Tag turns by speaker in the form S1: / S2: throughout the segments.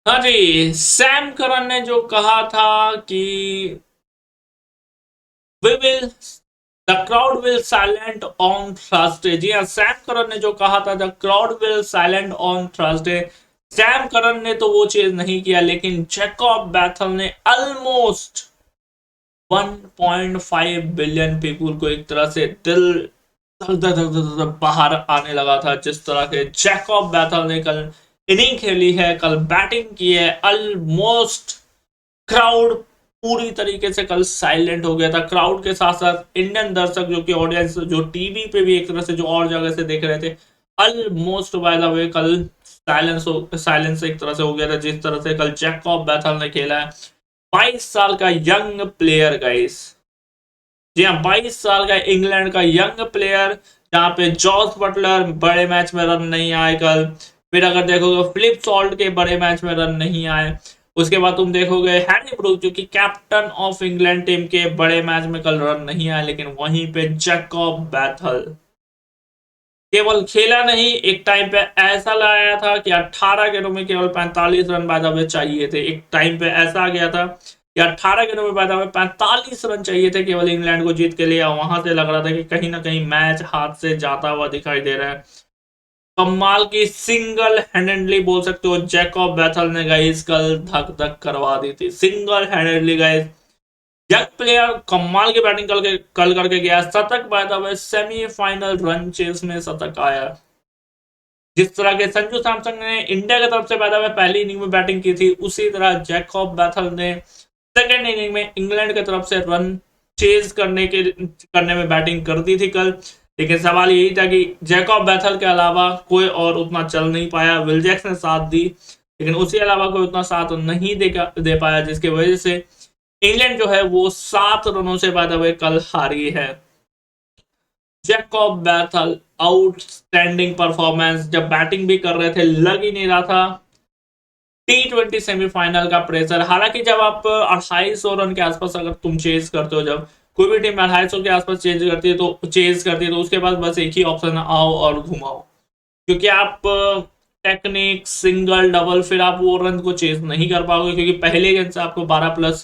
S1: हाँ जी, Sam Curran ने जो कहा था कि we will the crowd will silent on Thursday. जी हाँ, सैम करन ने जो कहा था the crowd will silent on Thursday, Sam Curran ने तो वो चीज नहीं किया, लेकिन जैकब बैथल ने ऑलमोस्ट 1.5 बिलियन पीपुल को एक तरह से दिल धक धक धक धक धक बाहर आने लगा था। जिस तरह के जैकब बैथल ने कल इनिंग खेली है, कल बैटिंग की है, ऑलमोस्ट क्राउड पूरी तरीके से कल साइलेंट हो गया था। क्राउड के साथ साथ इंडियन दर्शक जो कि ऑडियंस जो टीवी पे भी एक तरह से जो और जगह से देख रहे थे, ऑलमोस्ट बाय द वे कल साइलेंस एक तरह से हो गया था। जिस तरह से कल जैकब बैथल ने खेला है, 22 साल का यंग प्लेयर गाइस। जी हाँ, 22 साल का इंग्लैंड का यंग प्लेयर, जहां पे जॉस बटलर बड़े मैच में रन नहीं आए कल। फिर अगर देखोगे फिलिप सॉल्ट के बड़े मैच में रन नहीं आए। उसके बाद तुम देखोगे हैरी ब्रूक जो कि कैप्टन ऑफ इंग्लैंड टीम के बड़े मैच में कल रन नहीं आए। लेकिन वहीं पे जैकब बैथल केवल खेला नहीं, एक टाइम पे ऐसा लाया था कि 18 गेंदों में केवल 45 रन बाय द वे चाहिए थे। एक टाइम पे ऐसा आ गया था कि 18 गेंदों में बाय द वे 45 रन चाहिए थे केवल इंग्लैंड को जीत के लिए। वहां से लग रहा था कि कहीं ना कहीं मैच हाथ से जाता हुआ दिखाई दे रहा है। कमाल की सिंगल हैंडेडली बोल सकते हो जैकब बैथल ने गाइस कल धक धक करवा दी थी, single handedly guys. Young player कमाल की बैटिंग कल करके गया, शतक by the way semifinal run chase में शतक आया। जिस तरह के संजू सैमसन ने इंडिया की तरफ से बाय द वे पहली इनिंग में बैटिंग की थी, उसी तरह जैकब बैथल ने सेकेंड इनिंग में इंग्लैंड की तरफ से रन चेज करने में बैटिंग कर दी थी कल। लेकिन सवाल यही था कि जैकब बैथल के अलावा कोई और उतना चल नहीं पाया। विल जैक्स ने साथ दी, लेकिन उसके अलावा कोई उतना साथ नहीं दे पाया, जिसकी वजह से इंग्लैंड जो है वो 7 रनों से बाय द वे कल हारी है। जैकब बैथल आउटस्टैंडिंग परफॉर्मेंस, जब बैटिंग भी कर रहे थे लग ही नहीं रहा था T20 सेमीफाइनल का प्रेशर। हालांकि जब आप 250 रन के आसपास अगर तुम चेज करते हो, जब कोई भी टीम 250 के आसपास चेज करती है तो उसके पास बस एक ही ऑप्शन है, आओ और घुमाओ। क्योंकि आप टेक्निक सिंगल डबल फिर आप वो रन को चेज नहीं कर पाओगे, क्योंकि पहले गेंद से आपको 12 प्लस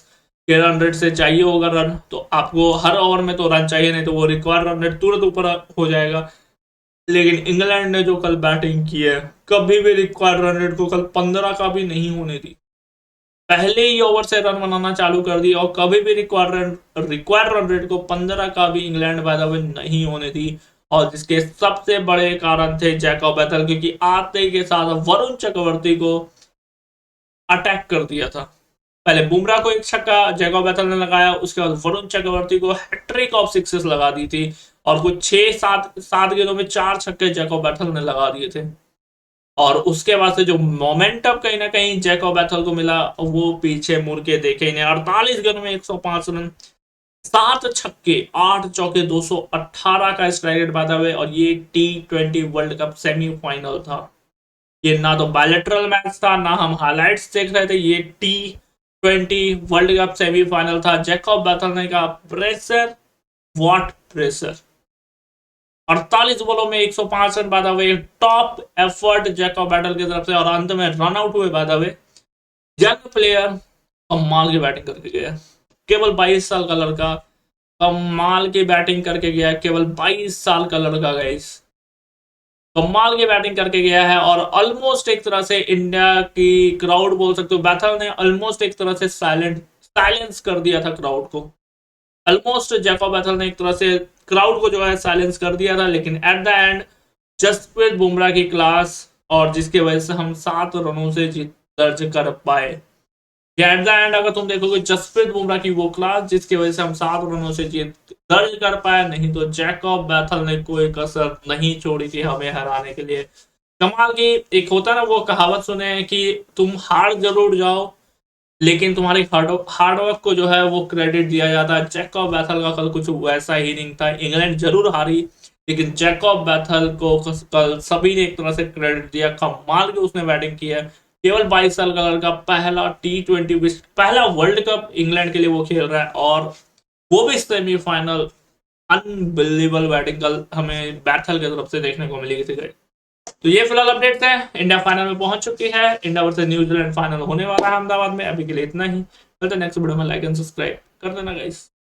S1: के रन रेट से चाहिए होगा रन। तो आपको हर ओवर में तो रन चाहिए, नहीं तो वो रिक्वायर्ड रन रेट तुरंत ऊपर हो जाएगा। लेकिन इंग्लैंड ने जो कल बैटिंग की है, कभी भी रिक्वायर्ड रन रेट को कल 15 का भी नहीं होने दी। पहले ही ओवर से रन बनाना चालू कर दिया और कभी भी रिक्वायर्ड रन रेट को 15 का भी इंग्लैंड बाय द वे नहीं होने दी। और जिसके सबसे बड़े कारण थे जैकब बैथल, क्योंकि आते के साथ वरुण चक्रवर्ती को अटैक कर दिया था। पहले बुमराह को एक छक्का जैकब बैथल ने लगाया, उसके बाद वरुण चक्रवर्ती को हैट्रिक ऑफ सिक्सेस लगा दी थी। और कुछ 6 7 गेंदों में 4 छक्के जैकब बैथल ने लगा दिए थे। और उसके बाद से जो मोमेंटम कहीं ना कहीं जैकब बैथल को मिला, वो पीछे मुड़ के देखे ही नहीं। 48 गेंदों में 105 रन, 7 छक्के, 8 चौके, 218 का स्ट्राइक रेट बांधा हुए। और ये T20 वर्ल्ड कप सेमीफाइनल था। ये ना तो बायलैटरल मैच था, ना हम हाइलाइट्स देख रहे थे, ये T20 वर्ल्ड कप सेमीफाइनल था। जैकब बैथल ने कहा प्रेशर, व्हाट प्रेशर। 48 बॉलों में 105 रन बाधा हुए, टॉप एफर्ट जैकब बैटल की तरफ से। और अंत में रन आउट हुए बाधा हुए। यंग प्लेयर कमाल की बैटिंग करके गया, केवल 22 साल का लड़का कमाल की बैटिंग करके गया, केवल 22 साल का लड़का गाइस कमाल की बैटिंग करके गया है। और ऑलमोस्ट एक तरह से इंडिया की क्राउड बोल सकते हो, बैथल ने ऑलमोस्ट एक तरह से साइलेंस कर दिया था क्राउड को। ऑलमोस्ट जैकब बैथल ने एक तरह से क्राउड को जो है साइलेंस कर दिया था। लेकिन at the end Jasprit Bumrah की क्लास, और जिसकी वजह से हम 7 रनों से जीत दर्ज कर पाए। एट द एंड अगर तुम देखोगे जसप्रीत बुमराह की वो क्लास जिसकी वजह से हम 7 रनों से जीत दर्ज कर पाए, नहीं तो जैकब बैथल ने कोई कसर नहीं छोड़ी थी हमें हराने के लिए। कमाल की एक होता ना वो कहावत सुने हैं कि तुम हार जरूर जाओ, लेकिन तुम्हारी हार्डवर्क को जो है वो क्रेडिट दिया जाता है। जैकब बैथल का कल कुछ वैसा ही नहीं था। इंग्लैंड जरूर हारी, लेकिन जैकब बैथल को कल सभी ने एक तरह से क्रेडिट दिया। कमाल की उसने बैटिंग की है। केवल 22 साल का लड़का, पहला T20 पहला वर्ल्ड कप इंग्लैंड के लिए वो खेल रहा है, और वो भी सेमीफाइनल। अनबिलीवेबल बैटिंग कल हमें बैथल की तरफ से देखने को मिली थी। तो ये फिलहाल अपडेट है, इंडिया फाइनल में पहुंच चुकी है, इंडिया वर्सेस न्यूजीलैंड फाइनल होने वाला है अहमदाबाद में। अभी के लिए इतना ही, नेक्स्ट वीडियो में लाइक एंड सब्सक्राइब कर देना गाइस।